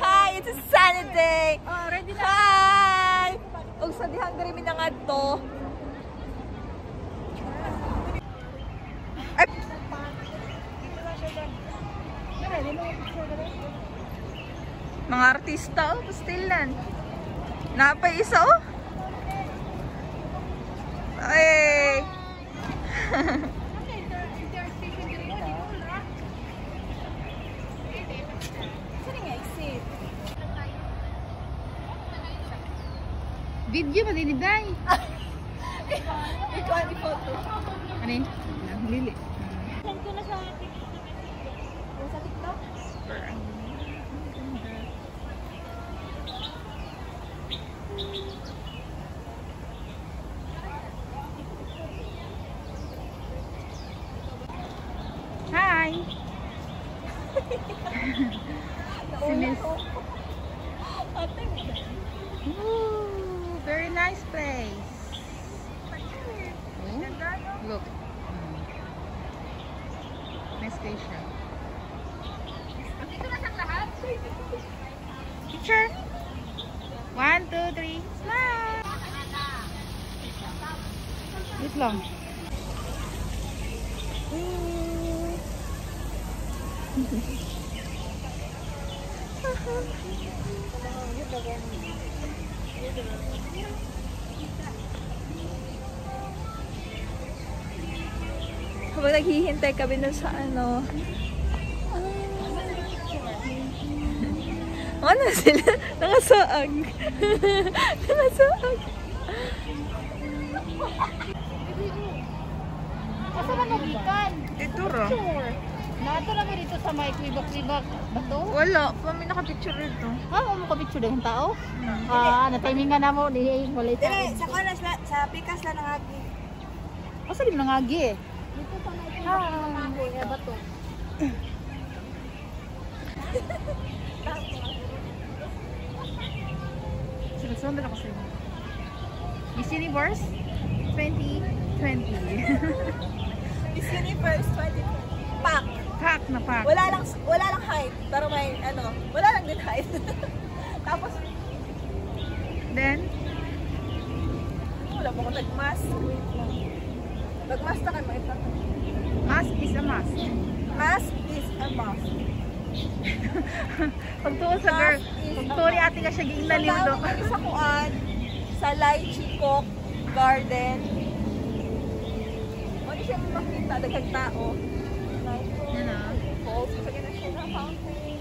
Hi! It's a sunny day! Hi! Ug sa dihang diri mi nangadto. Mga artista, oh, pastilan. Napay isa, oh. Ay! Video ba din day? Ikaw ni photo. Ano yun? Lili. Send ko na sa TikTok. Hi! Si Miss. Ooh, very nice place. Oh, look. Nice station. Picture. 1, 2, 3. Smile. Wait lang. Habang naghihintay kami na sa ano. Ano sila? Nangasaag. Nangasaag. Asa na nagikan? Ito ra. Nato na dito sa may kwibak-kwibak bato? Wala. Kami nakapicture ito. Mo ka picture ng tao? Na-timingan na mo. Wala ito. Dire, sa kanas sa pikas la nangagi. Asa din nangagi eh? Dito sa may Bato. Sunod ako sa'yo. Miss Universe 2020. Miss Universe 2020. Pack. Pack na pack. Wala lang height, pero may ano, wala lang din height. Tapos Then wala mo ko nag-mask. Nag-mask na kayo makita. mask is a mask. Mask is a mask. Pagtuon sa girl, pagtuon ni ate ka siya giinaliw do. Sa kuan, sa Lychee Cook Garden. Ano siya makita, daghang tao. Yan ah. Falls, kasi na siya na fountain.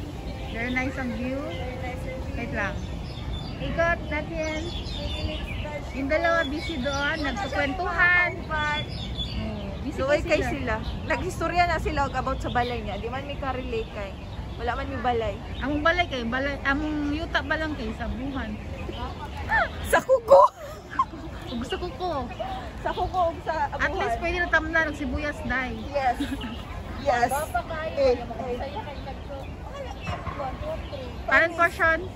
Very nice ang view. Very nice. Wait lang. Ikot natin. Yung dalawa busy doon, nagkukwentuhan. Busy Luway kay sila. Naghistorya na sila about sa balay niya. Di man may ka-relate kay. Wala man may balay. Among balay kay, among yuta ba lang kay sa buhan. Sa kuko! Ug sa kuko. Sa kuko ug sa abuhan. At least pwede na tamnan og sibuyas dai. Yes. Yes. Parang portion.